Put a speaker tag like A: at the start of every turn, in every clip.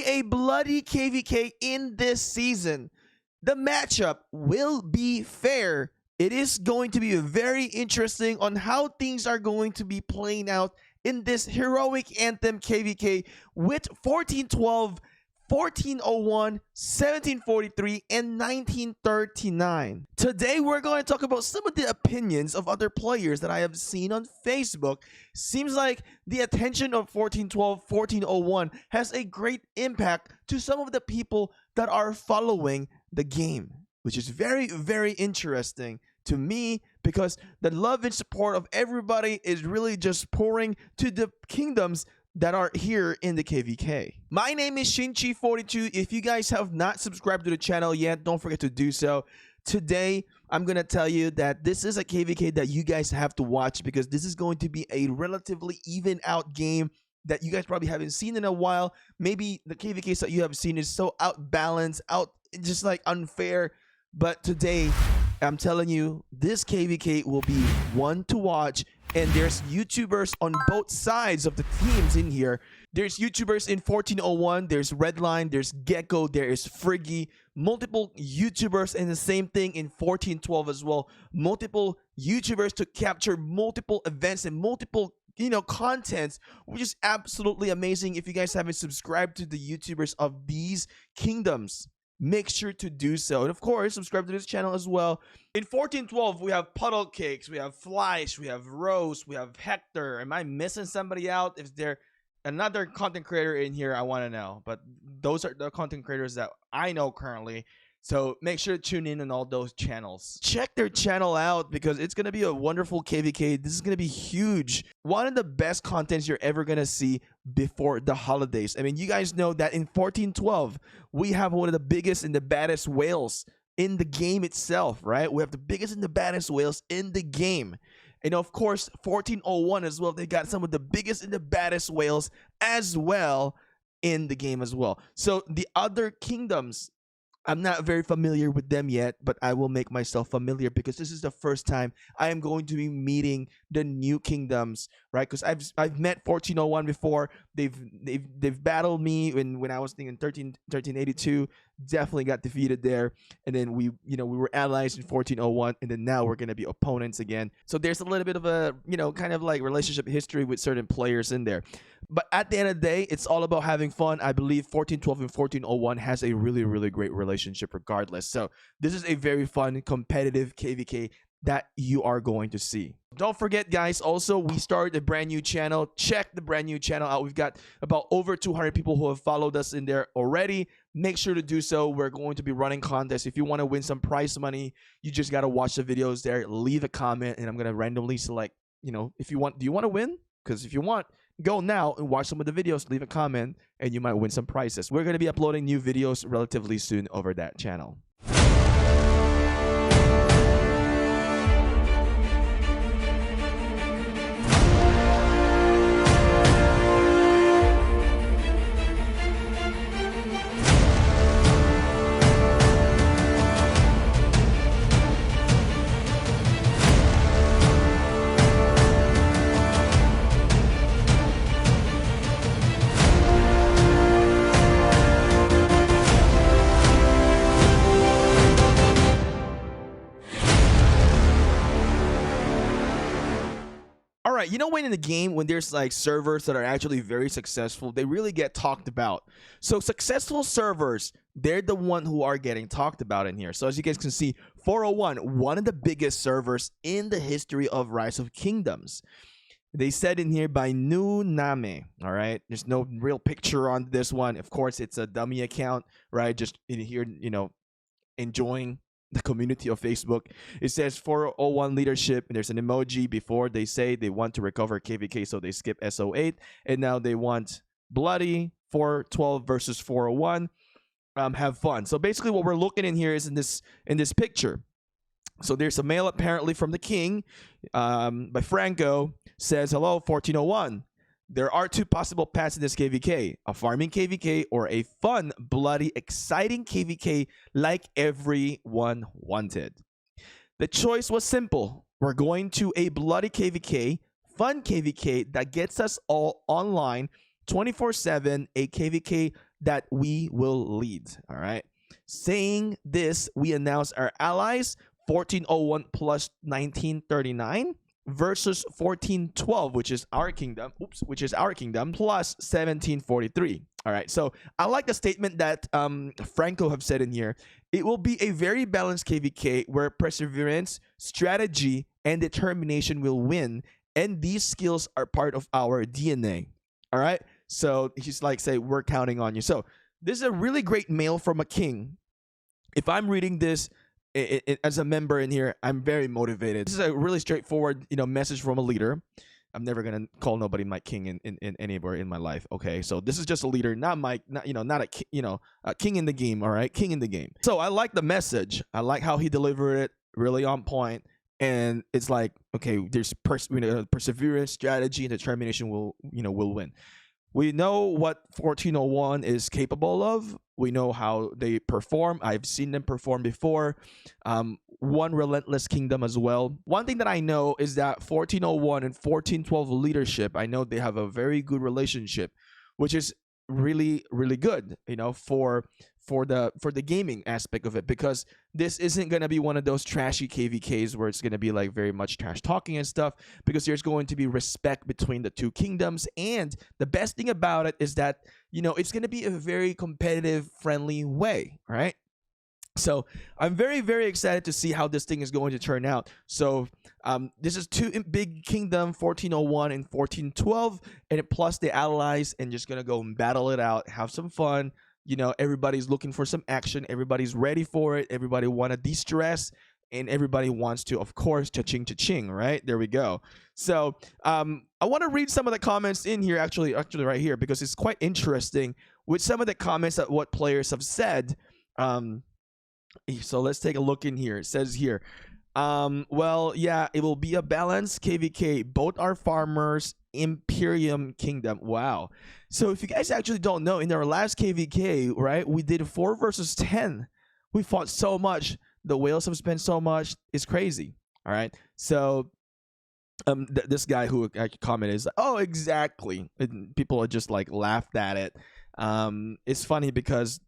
A: a bloody KvK in this season. The matchup will be fair. It is going to be very interesting on how things are going to be playing out in this heroic Anthem KvK with 1412, 1401, 1743, and 1939. Today, we're going to talk about some of the opinions of other players that I have seen on Facebook. Seems like the attention of 1412, 1401 has a great impact to some of the people that are following the game, which is very, very interesting to me because the love and support of everybody is really just pouring to the kingdoms that are here in the KvK. My name is Shinchi42. If you guys have not subscribed to the channel yet, don't forget to do so. Today, I'm going to tell you that this is a KvK that you guys have to watch because this is going to be a relatively even out game that you guys probably haven't seen in a while. Maybe the KvKs that you have seen is so outbalanced, just like unfair. But today, I'm telling you, this KvK will be one to watch. And there's YouTubers on both sides of the teams in here. There's YouTubers in 1401, there's Redline, there's Gecko, there is Friggy, multiple YouTubers, and the same thing in 1412 as well. Multiple YouTubers to capture multiple events and multiple contents, which is absolutely amazing. If you guys haven't subscribed to the YouTubers of these kingdoms, make sure to do so. And of course, subscribe to this channel as well. In 1412, we have Puddle Cakes, we have Fleisch, we have Rose, we have Hector. Am I missing somebody out? If there another content creator in here, I want to know. But those are the content creators that I know currently. So make sure to tune in on all those channels. Check their channel out because it's going to be a wonderful KvK. This is going to be huge. One of the best contents you're ever going to see before the holidays. I mean, you guys know that in 1412, we have one of the biggest and the baddest whales in the game itself, right? We have the biggest and the baddest whales in the game. And of course, 1401 as well. They got some of the biggest and the baddest whales as well in the game as well. So the other kingdoms, I'm not very familiar with them yet, but I will make myself familiar because this is the first time I am going to be meeting the new kingdoms, right? Because I've met 1401 before. They've battled me when I was thinking 1382. Definitely got defeated there, and then we were allies in 1401, and then now we're gonna be opponents again. So there's a little bit of a kind of like relationship history with certain players in there. But at the end of the day, it's all about having fun. I believe 1412 and 1401 has a really, really great relationship regardless. So this is a very fun, competitive KvK that you are going to see. Don't forget, guys, also, we started a brand new channel. Check the brand new channel out. We've got about over 200 people who have followed us in there already. Make sure to do so. We're going to be running contests. If you want to win some prize money, you just got to watch the videos there. Leave a comment, and I'm going to randomly select, if you want. Do you want to win? Because if you want, go now and watch some of the videos, leave a comment, and you might win some prizes. We're going to be uploading new videos relatively soon over that channel. Alright, when in the game, when there's like servers that are actually very successful, they really get talked about. So successful servers, they're the one who are getting talked about in here. So as you guys can see, 401, one of the biggest servers in the history of Rise of Kingdoms. They said in here by New Name. All right, there's no real picture on this one. Of course, it's a dummy account, right? Just in here, enjoying the community of Facebook. It says 401 leadership, and there's an emoji before they say they want to recover KvK, so they skip SO8, and now they want bloody 412 versus 401. Have fun. So basically, what we're looking in here is in this picture. So there's a mail apparently from the king, by Franco. Says, hello, 1401. There are two possible paths in this KvK, a farming KvK or a fun, bloody, exciting KvK like everyone wanted. The choice was simple. We're going to a bloody KvK, fun KvK that gets us all online 24/7, a KvK that we will lead. All right. Saying this, we announce our allies 1401 plus 1939 versus 1412, which is our kingdom, plus 1743. All right. So I like the statement that Franco have said in here. It will be a very balanced KvK where perseverance, strategy, and determination will win, and these skills are part of our DNA. All right. So he's like, say, we're counting on you. So this is a really great mail from a king. If I'm reading this as a member in here, I'm very motivated. This is a really straightforward, message from a leader. I'm never gonna call nobody my king in anywhere in my life. Okay, so this is just a leader, not a king in the game. All right, king in the game. So I like the message. I like how he delivered it, really on point. And it's like, okay, there's perseverance, strategy, and determination will win. We know what 1401 is capable of. We know how they perform. I've seen them perform before. One relentless kingdom as well. One thing that I know is that 1401 and 1412 leadership, I know they have a very good relationship, which is really, really good, for the gaming aspect of it, because this isn't going to be one of those trashy KvKs where it's going to be like very much trash talking and stuff, because there's going to be respect between the two kingdoms. And the best thing about it is that, it's going to be a very competitive, friendly way, right? So I'm very, very excited to see how this thing is going to turn out. So this is two big kingdom, 1401 and 1412, and plus the allies, and just going to go and battle it out, have some fun. Everybody's looking for some action. Everybody's ready for it. Everybody want to de-stress, and everybody wants to, of course, cha-ching, right? There we go. So I want to read some of the comments in here, actually right here, because it's quite interesting with some of the comments that what players have said. So let's take a look in here. It says here, well, yeah, it will be a balanced KvK. Both are farmers, Imperium Kingdom. Wow. So if you guys actually don't know, in our last KvK, right, we did 4 versus 10. We fought so much. The whales have spent so much. It's crazy. All right. So this guy who commented is like, oh, exactly. And people are just like laughed at it. It's funny because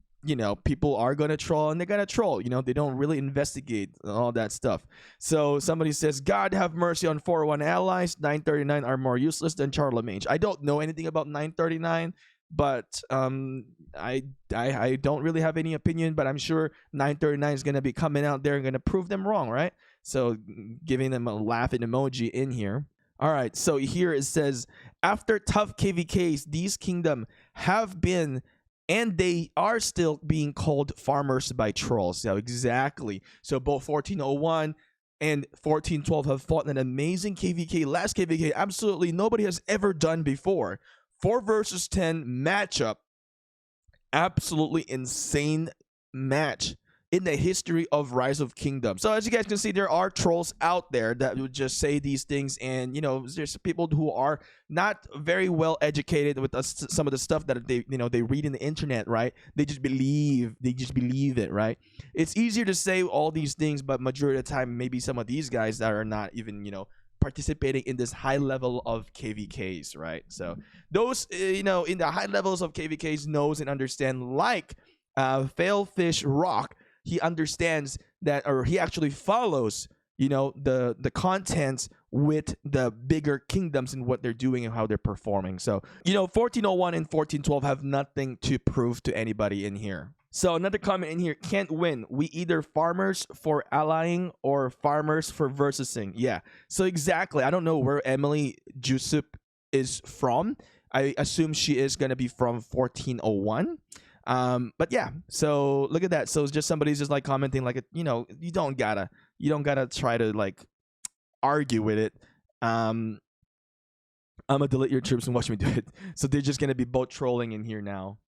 A: people are going to troll, and they're going to troll. They don't really investigate all that stuff. So somebody says, God have mercy on 401 allies. 939 are more useless than Charlemagne. I don't know anything about 939, but I don't really have any opinion, but I'm sure 939 is going to be coming out there and going to prove them wrong, right? So giving them a laughing emoji in here. All right, so here it says, after tough KvKs, these kingdom have been, and they are still being called farmers by trolls. So exactly. So both 1401 and 1412 have fought an amazing KvK. Last KvK, absolutely nobody has ever done before. 4 versus 10 matchup. Absolutely insane match in the history of Rise of Kingdom. So as you guys can see, there are trolls out there that would just say these things, and there's people who are not very well educated with some of the stuff that they read in the internet, right? They just believe it, right? It's easier to say all these things, but majority of the time, maybe some of these guys that are not even participating in this high level of KvKs, right? So those in the high levels of KvKs knows and understand, like Failfish Rock. He understands that, or he actually follows, the contents with the bigger kingdoms and what they're doing and how they're performing. So, 1401 and 1412 have nothing to prove to anybody in here. So another comment in here, can't win. We either farmers for allying or farmers for versusing. Yeah. So exactly. I don't know where Emily Jusup is from. I assume she is going to be from 1401. But yeah, so look at that. So it's just somebody's just like commenting like, you don't gotta try to like argue with it. I'm gonna delete your troops and watch me do it. So they're just gonna be both trolling in here now.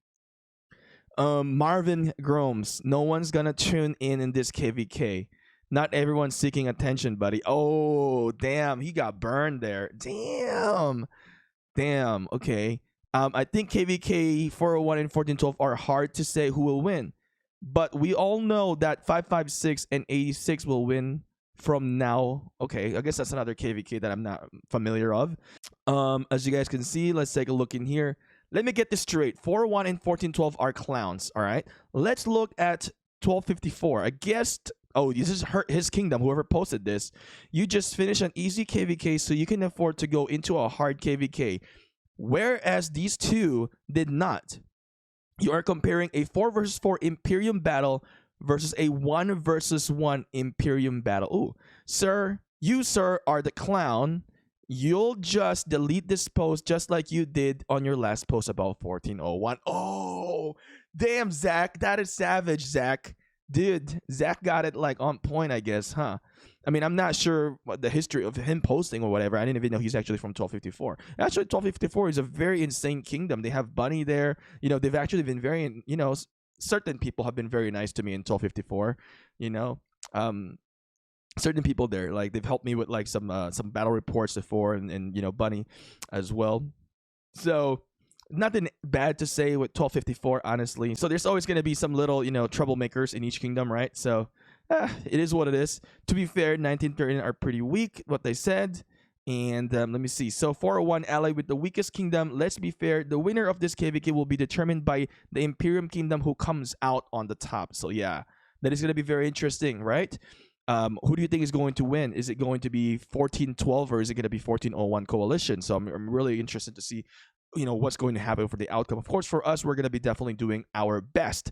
A: Marvin Gromes, no one's gonna tune in this KvK. Not everyone's seeking attention, buddy. Oh, damn, he got burned there. Damn. Okay. I think KvK 401 and 1412 are hard to say who will win, but we all know that 556 and 86 will win from now. Okay, I guess that's another KvK that I'm not familiar of. As you guys can see, let's take a look in here. let me get this straight. 401 and 1412 are clowns, all right? Let's look at 1254. I guessed, oh, this is his kingdom, whoever posted this. You just finished an easy KvK so you can afford to go into a hard KvK. Whereas these two did not. You are comparing a 4 versus 4 Imperium battle versus a 1 versus 1 Imperium battle. Ooh, sir, you, sir, are the clown. You'll just delete this post just like you did on your last post about 1401. Oh, damn, Zach. That is savage, Zach. Dude, Zach got it like on point, I guess, huh? I mean, I'm not sure what the history of him posting or whatever. I didn't even know he's actually from 1254. Actually, 1254 is a very insane kingdom. They have Bunny there. You know, they've actually been very, you know, certain people have been very nice to me in 1254, you know. Certain people there, like they've helped me with like some battle reports before, and you know, Bunny as well. So nothing bad to say with 1254, honestly. So there's always going to be some little, you know, troublemakers in each kingdom, right? So it is what it is. To be fair, 1939 are pretty weak, what they said. And let me see. So 401 ally with the weakest kingdom. Let's be fair. The winner of this KvK will be determined by the Imperium kingdom who comes out on the top. So yeah, that is going to be very interesting, right? Who do you think is going to win? Is it going to be 1412 or is it going to be 1401 coalition? So I'm really interested to see, you know, what's going to happen for the outcome. Of course, for us, we're going to be definitely doing our best.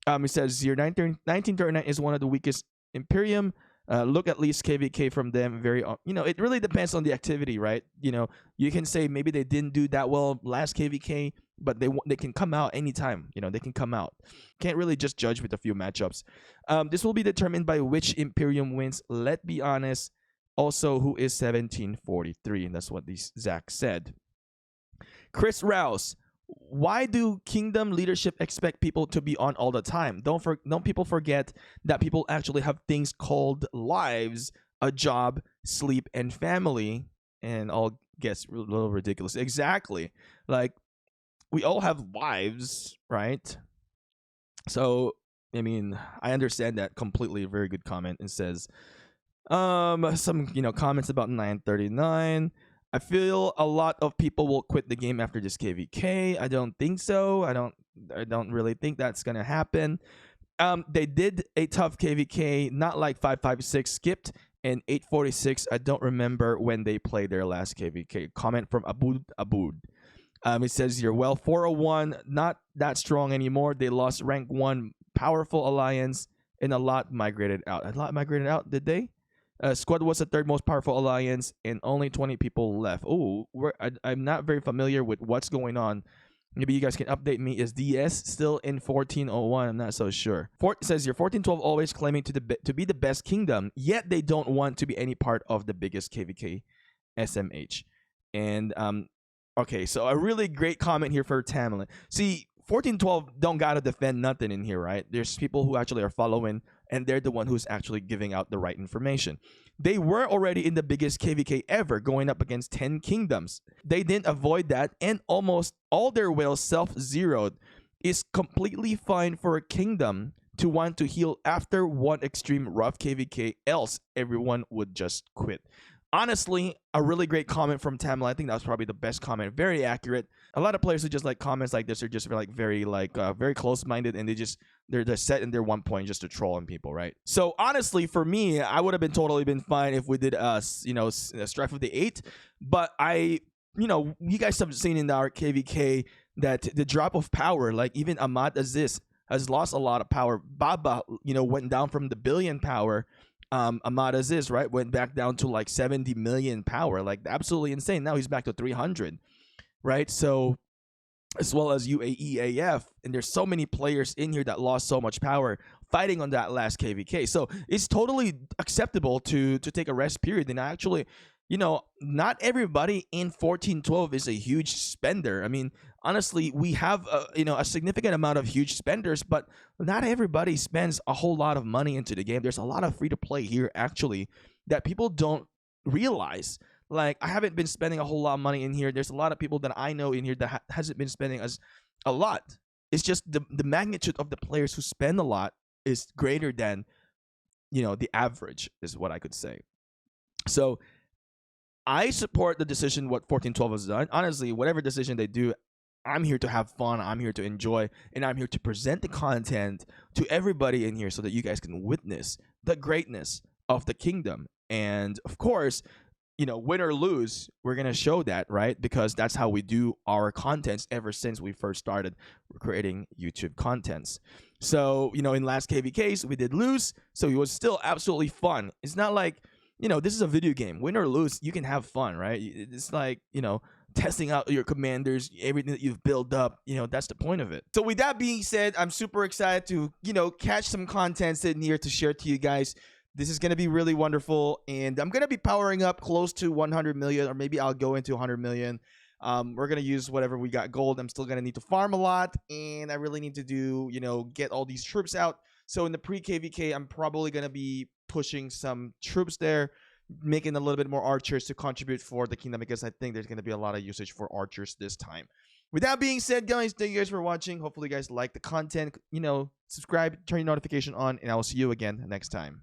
A: It says year 1939 is one of the weakest Imperium. Look at least KvK from them. Very, you know, it really depends on the activity, right? You know, you can say maybe they didn't do that well last KvK, but they can come out anytime. You know, they can come out. Can't really just judge with a few matchups. This will be determined by which Imperium wins. Let's be honest. Also, who is 1743? And that's what Zach said. Chris Rouse. Why do kingdom leadership expect people to be on all the time? Don't people forget that people actually have things called lives, a job, sleep, and family. And all gets a little ridiculous. Exactly. Like, we all have lives, right? So, I mean, I understand that completely. A very good comment. It says, some, you know, comments about 939. I feel a lot of people will quit the game after this KvK. I don't think so. I don't really think that's gonna happen. They did a tough KvK, not like 556 skipped and 846. I don't remember when they played their last KvK. Comment from Abud. It says here, well, 401 not that strong anymore. They lost rank 1 powerful alliance and a lot migrated out. A lot migrated out, did they? Squad was the 3rd most powerful alliance, and only 20 people left. Oh, I'm not very familiar with what's going on. Maybe you guys can update me. Is DS still in 1401? I'm not so sure. It says here, 1412 always claiming to be the best kingdom, yet they don't want to be any part of the biggest KvK SMH. And okay, so a really great comment here for Tamlin. See, 1412 don't gotta defend nothing in here, right? There's people who actually are following, and they're the one who's actually giving out the right information. They were already in the biggest KvK ever, going up against 10 kingdoms. They didn't avoid that, and almost all their whales self-zeroed. Is completely fine for a kingdom to want to heal after one extreme rough KvK, else everyone would just quit. Honestly, a really great comment from Tamil. I think that was probably the best comment. Very accurate. A lot of players who just like comments like this are just like very close-minded, and they're set in their 1 point just to troll on people, right? So honestly, for me, I would have been totally been fine if we did Strife of the 8. But you guys have seen in our KvK that the drop of power, like even Ahmad Aziz has lost a lot of power. Baba, went down from the billion power. Ahmad Aziz, right, went back down to like 70 million power, like absolutely insane. Now he's back to 300, right? So, as well as UAEAF, and there's so many players in here that lost so much power fighting on that last KvK. So it's totally acceptable to take a rest period. And actually, not everybody in 1412 is a huge spender. I mean, honestly, we have a significant amount of huge spenders, but not everybody spends a whole lot of money into the game. There's a lot of free to play here actually that people don't realize. Like, I haven't been spending a whole lot of money in here. There's a lot of people that I know in here that hasn't been spending a lot. It's just the magnitude of the players who spend a lot is greater than the average, is what I could say. So I support the decision what 1412 has done. Honestly, whatever decision they do, I'm here to have fun, I'm here to enjoy, and I'm here to present the content to everybody in here so that you guys can witness the greatness of the kingdom. And of course, win or lose, we're gonna show that, right? Because that's how we do our contents ever since we first started creating YouTube contents. So, in last KvKs, we did lose, so it was still absolutely fun. It's not like, this is a video game. Win or lose, you can have fun, right? It's like, testing out your commanders, everything that you've built up, that's the point of it. So with that being said, I'm super excited to, catch some contents in here to share to you guys. This is going to be really wonderful, and I'm going to be powering up close to 100 million, or maybe I'll go into 100 million. We're going to use whatever we got gold. I'm still going to need to farm a lot, and I really need to do, get all these troops out. So in the pre-KvK, I'm probably going to be pushing some troops there, making a little bit more archers to contribute for the kingdom, because I think there's going to be a lot of usage for archers this time. With that being said, guys, thank you guys for watching. Hopefully you guys like the content. Subscribe, turn your notification on, and I will see you again next time.